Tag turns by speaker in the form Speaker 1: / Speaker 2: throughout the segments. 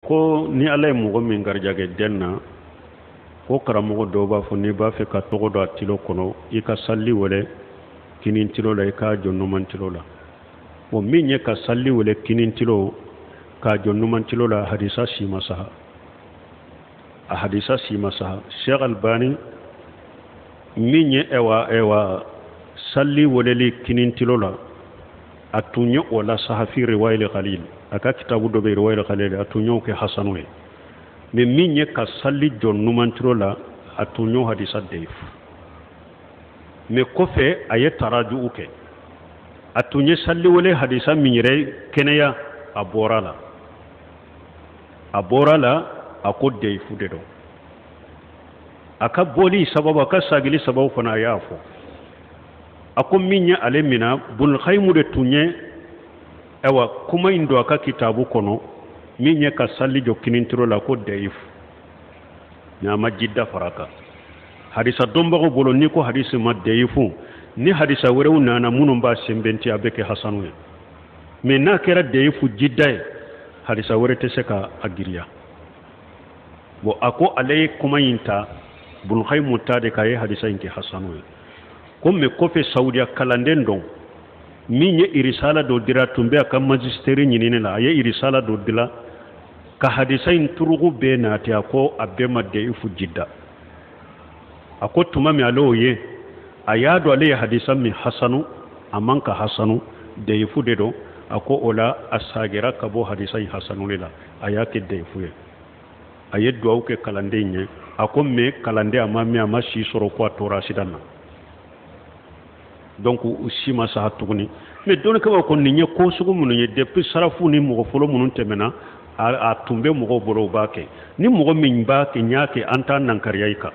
Speaker 1: ko ni ala ye mɔgɔ min garijɛgɛ den na ko karamɔgɔ dɔw b'a fɔ n'i b'a fɛ ka tɔgɔ dɔ a tilo kɔnɔ i ka salli wele kinin tilo la i k'a jɔ numan tilo la bon min ye ka salli wele kinin tilo k'a jɔ numan tilo la hadisa si ma saha a hadisa si ma saha Sheikh Albani min ye ewa salli weleli kinin tilo la a tun ye o la saha fi riwayil Khalil a ka kitabu dɔ bɛ riwayil Khalil a tun y'o kɛ hasanu ye mais min ye ka salli jɔ numan tilo la a tun y'o hadisa deif mais kɔfɛ a ye taraju'u kɛ a tun ye salli wele hadisa min yɛrɛ kɛnɛya a bɔra la a ko deifu de don a ka bɔli sababu a ka sagili sababu fana a y'a fɔ a ko min ye ale mina Ibn Qayyim de tun ye kuma in don a ka kitabu kɔnɔ min ye ka salli jɔ kinintiro la ko deifu mais a ma jidda fara kan hadisa dɔnbagaw bolo ni ko hadisi ma deifu ni hadisa wɛrɛw nana minnu b'a sɛnbɛnti a bɛ kɛ hasanu ye mais n'a kɛra deifu jidda ye hadisa wɛrɛ tɛ se ka a giriya bon a ko ale ye kuma in ta Ibn Qayyim ta de k'a ye hadisa in kɛ hasanu ye ko mais kɔfɛ Saudiya kalanden dɔn min ye irisala dɔ dira tun bɛ a ka magisteri ɲinini la a ye irisala dɔ dila ka hadisa in turugu bɛɛ naati a ko a bɛɛ ma deifu jidda a ko tuma min ale o ye a y'a dɔn ale ye hadisa min hasanu a man ka hasanu deifu de don a ko o la a sagira ka bɔ hadisa in hasanu la a y'a kɛ deifu ye a ye duwawu kɛ kalanden ye a ko mais kalanden a ma mɛn a ma si sɔrɔ ko a tora sidan na donc u si ma saha tuguni mais dɔnnikaw ko nin ye ko sugu minnu ye depuis sarafu ni mɔgɔ fɔlɔ minnu tɛmɛna a tun bɛ mɔgɔw bolo u b'a kɛ ni mɔgɔ min b'a kɛ n y'a kɛ an t'a nankariya i kan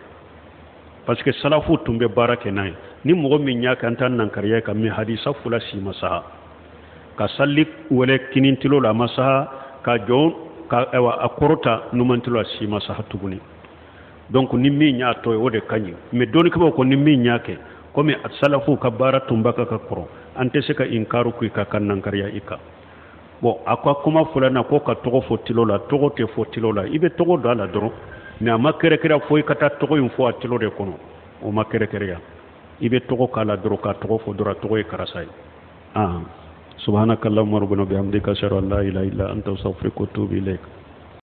Speaker 1: parce que salafu tun bɛ baara kɛ n'a ye ni mɔgɔ min y'a kɛ an t'a nankariya i kan mais hadisa fula si ma saha ka salli wele kinintilo la a ma saha ka jɔ a kɔrɔta numantilo la si ma saha tuguni donc ni min y'a tɔ ye o de ka ɲi mais dɔnnikaw ko ni min y'a kɛ komi salafu ka baara tun b'a ka kɔrɔ an tɛ se ka inkaru k'i kan ka nankariya i kan bon a ko kuma fulana ko ka tɔgɔ fɔ tilo la tɔgɔ tɛ fɔ tilo la i bɛ tɔgɔ don a la dɔrɔn mais a ma kɛrɛkɛrɛ fo i ka taa tɔgɔ in fɔ a tilo de kɔnɔ o ma kɛrɛkɛrɛya i bɛ tɔgɔ k'a la dɔrɔn ka tɔgɔ fɔ dɔrɔn tɔgɔ ye karasa ye subhanakallahumma rabbana bihamdika ashhadu an la ilaha illa anta astaghfiruka wa atubu ilayk